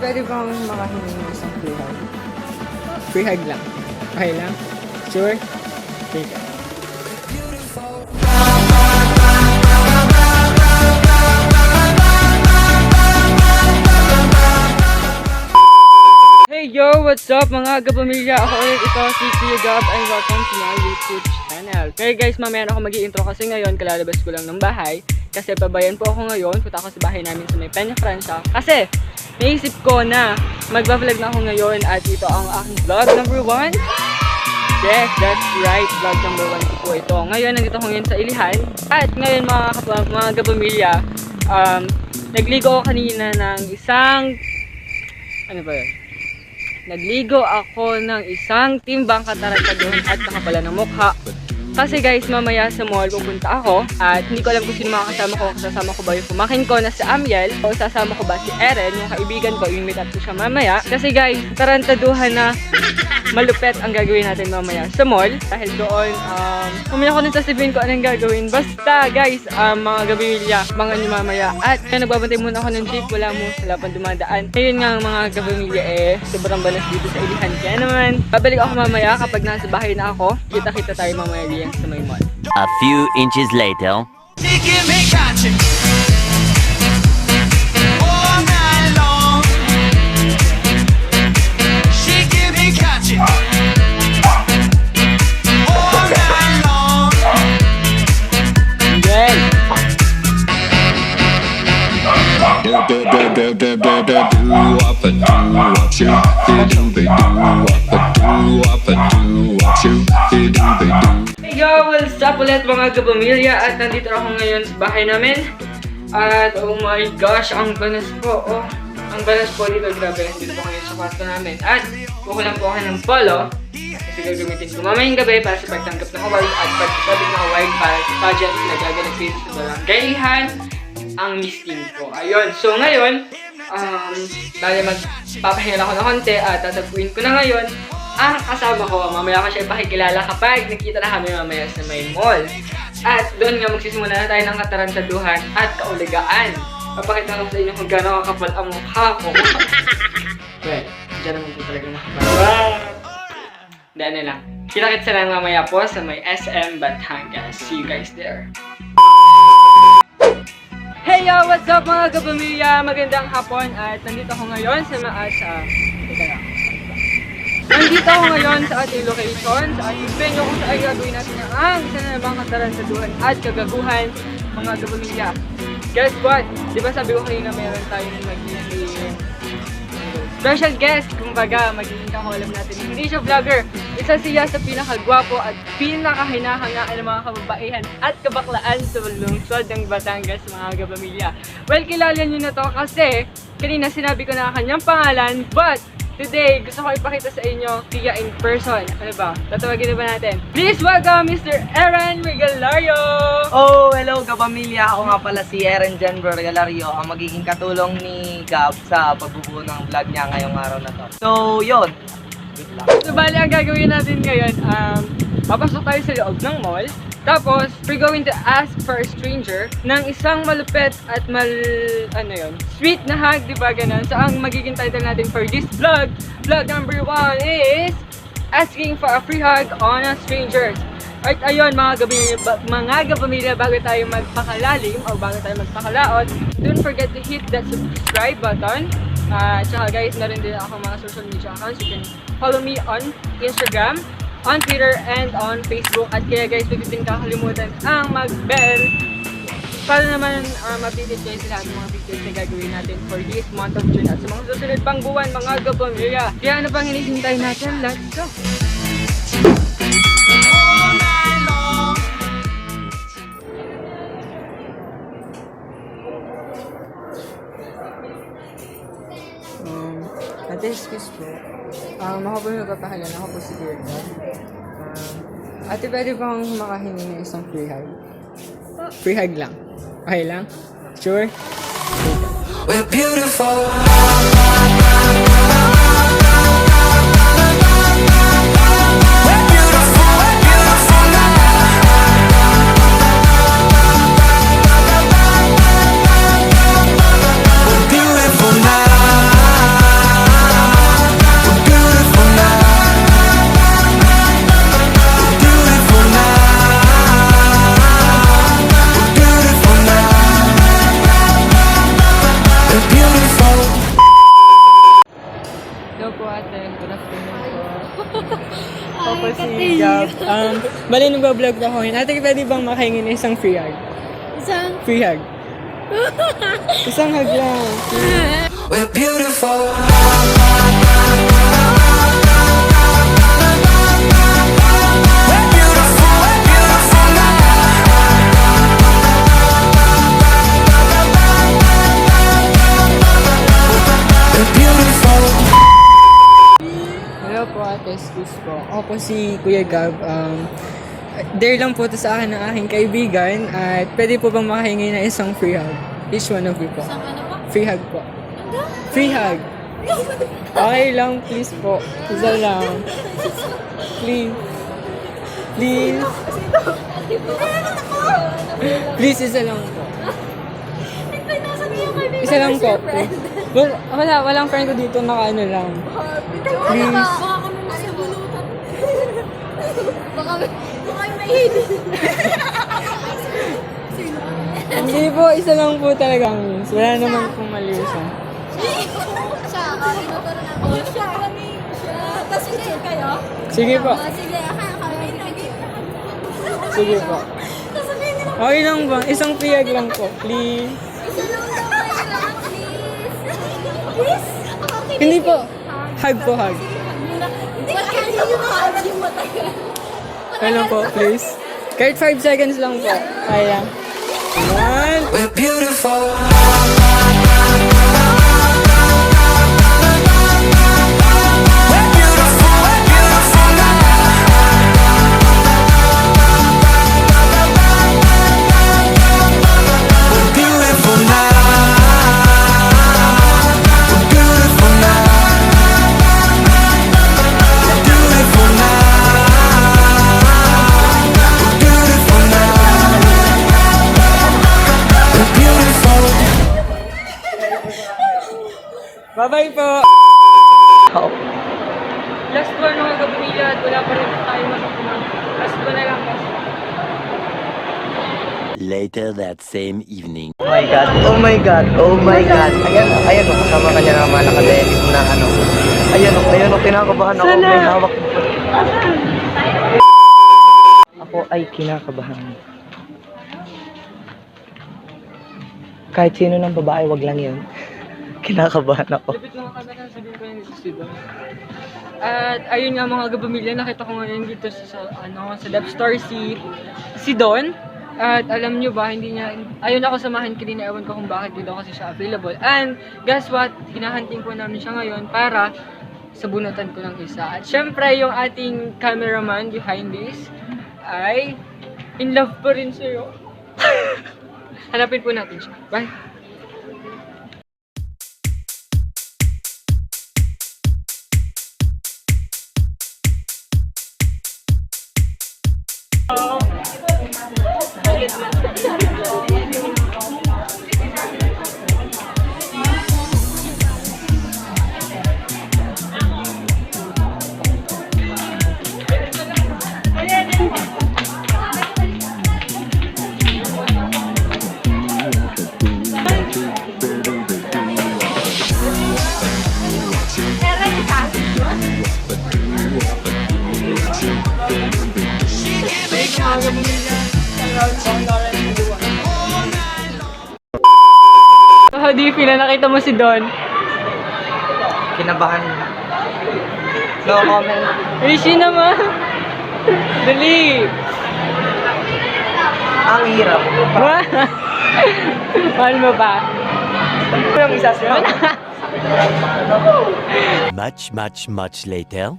pwede bang makahingi ng isang free hug? Free hug lang. Okay lang? Sure? Take it. Hey yo! What's up mga kapamilya? Ako ulit ito, si Kuya Gab, and welcome to my YouTube channel. Okay guys, mamaya ako mag-i-intro kasi ngayon kalalabas ko lang ng bahay. Kasi pabayan po ako ngayon, punta ako sa bahay namin sa may Peña Francia. Kasi naisip ko na magbablog na ako ngayon at ito ang aking vlog number 1. Yes, that's right, vlog number 1 ko po ito. Ngayon, nandito ako ngayon sa Ilihan. At ngayon mga kapamilya, nagligo ako kanina ng isang, ano ba yun? Nagligo ako ng isang timbang katarantaduhan at nakapala ng mukha. Kasi guys, mamaya sa mall pupunta ako at hindi ko alam kung sino makakasama ko. Kasama ko ba yung pumakin ko na si Amiel o sasama ko ba si Eren, yung kaibigan ko, i-meet up ko siya mamaya. Kasi guys, tarantaduhan na malupet ang gagawin natin mamaya sa mall. Dahil doon, kumaya ko nang sasabihin ko anong gagawin. Basta guys, mga gabimilya, mga nyo mamaya. At kaya nagbabantay muna ako ng jeep, wala pang dumadaan. Ngayon nga mga gabimilya sobrang balas dito sa Ilihan. Kaya naman, babalik ako mamaya kapag nasa bahay na ako. Kita-kita tayo mamaya sa may mall. A few inches later. Hey yo, what's up ulit mga kapamilya? At nandito ako ngayon sa bahay namin. At oh my gosh, ang banas po. Oh, ang banas po dito, grabe. Nandito po ngayon sa kwarto namin. At kukulang po ako ng polo. Kasi gagamitin ko mamayang gabi para sa pagtanggap ng award at pagkasabit ng award para sa pageant na gaganap dito sa Barangay Ilihan, ang Miss Team ko. Ayun, so ngayon, bali magpapahinga ako ng konti at tatagpuin ko na ngayon ang kasama ko. Mamaya ko siya ipakikilala kapag nakita na kami mamaya sa may mall. At doon nga magsisimula na tayo ng katarantaduhan at kauligaan. Papakita ko sa inyo kung gano'n kakapal ang mukha ko. Well, dyan naman po talaga makapal. Wow! Dahil lang. Kita-kits na lang mamaya po sa may SM Batangas. See you guys there. Hey yo! What's up mga kapamilya? Magandang hapon at nandito ako ngayon sa Nandito ako ngayon sa ating location, sa ating venue kung saan gagawin natin ang isa na namang katarantaduhan at kagaguhan mga kapamilya. Guess what? Di ba sabi ko kanina meron tayong magiging special guest, kumbaga magiging kaholam natin. Hindi siya vlogger, isa siya sa pinakagwapo at pinakahinahangaan ng mga kababaihan at kabaklaan sa lungsod ng Batangas mga kapamilya. Well, kilala niyo na to kasi kanina sinabi ko na kanyang pangalan, but today, gusto ko ipakita sa inyo siya in person. Ano ba? Tatawagin na ba natin? Please welcome Mr. Eren Regalario! Oh, hello kapamilya! Ako nga pala si Eren Jenber Regalario, ang magiging katulong ni Gab sa pagbubuo ng vlog niya ngayong araw na to. So, yun. Good luck. So, bali ang gagawin natin ngayon, papasok tayo sa loob ng mall. Tapos, we're going to ask for a stranger ng isang malupet at sweet na hug, di ba ganun? So, ang magiging title natin for this vlog number 1 is asking for a free hug on a stranger. At ayun mga kapamilya, bago tayo magpakalalim o bago tayo magpakalaot, don't forget to hit that subscribe button. Tsaka guys, meron din ako mga social media accounts. You can follow me on Instagram, on Twitter, and on Facebook. At kaya guys, huwag din kakalimutan ang mag-bell para naman ma-update kayo sa lahat ng mga videos na gagawin natin for this month of June at sa mga susunod pang buwan mga kapamilya. Kaya ano pang hinihintay natin? Let's go! Ate, excuse po. Ako po yung nagpapahalan. Ako po si Gerda. Ate, pwede bang makahingi ng isang free hug? Free hug lang. Okay lang? Sure? We're beautiful. Bali nagbablog na ako ngayon. Ate, pwede bang makahingi ng isang free hug? Isang... Free hug. Isang hug lang. We're beautiful. Hello po ate, excuse po. Ako po si Kuya Gab. Dare lang po to sa akin ng aking kaibigan at pwede po bang makahingi ng isang free hug? Each one of you po. Isang ano po? Free hug po. Free hug. Okay lang, please po. Isa lang. Please. Please. Please, isa lang po. Isa lang po. Walang friend ko dito na ano lang. Please. Baka kami nasa bulutan. Baka may mahilig. Hindi po, isa lang po talaga miss. Wala naman pong maliw siya. Siya, tinuturuan ako. Siya, kami. Siya. Tapos picture kayo? Sige po. Sige, kami. Sige po. Tapos sabihin nila, Okay lang ba? Isang piyag lang po. Please. isa lang daw kailangan, please. Please? Hindi po. Hug po, hug. Hindi ka kaya yung hug yung matagal. Okay lang po, please. Kahit 5 seconds lang po. Kaya. One. We're beautiful. Bye-bye po. Oh. Last one mga kapamilya at wala pa rin tayo matutunan. Last one na lang po. Later that same evening. Oh my God, oh my God, oh my God. Ayan o, kasama ka niya naman nakadelit na ano. Ayan o, kinakabahan ako. May hawak mo. Ako ay kinakabahan. Kahit sino ng babae, wag lang yun. Kinakabahan ako. Lapit mga kamera, sabihin ko yung si Don. At ayun nga mga kapamilya, nakita ko ngayon dito sa Love Store si Don. At alam nyo ba, ayun ako samahan kanina, ewan ko kung bakit dito kasi siya available. And guess what? Hinahunting ko namin siya ngayon para sabunutan ko ng isa. At syempre, yung ating cameraman behind this ay in love pa rin sa'yo. Hanapin po natin siya. Bye! How do you feel na nakita mo si Don? Kinabahan. No comment. Rishi naman! Dali! Ang hirap. Mahal mo ba? Yung isa siya. Much later.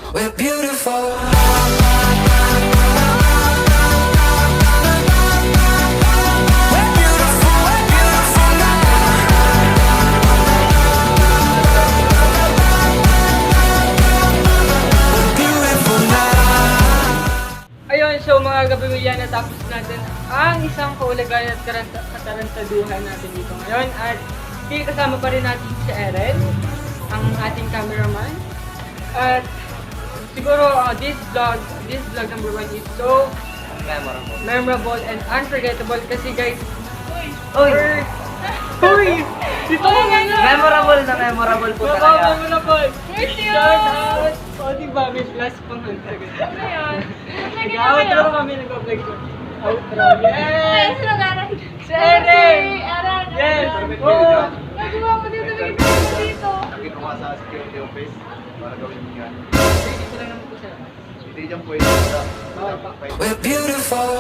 We're beautiful. Ayun, so mga kapamilya, natapos natin ang isang kaulagan at katarantaduhan natin dito ngayon. At kasama pa rin natin si Eren, ang ating cameraman. At siguro this vlog number 1 is so Memorable. memorable and unforgettable kasi guys, Uy! Uy! Dito ko na! Memorable po talaga. Memorable! Where's yun? Shout out! O diba, may plus pang hantag. Ano yun? Nag-outro kami, nag-vlog ko. Outro, yes! Sino garan? Si Eren! Aran. Yes! Oh! Nagawa mo dito, naging dito. Nakita ko nga sa security office para gawin mo yan. Dito lang naman po siya. Hindi dyan pwede wala. Bawal pa. We're beautiful.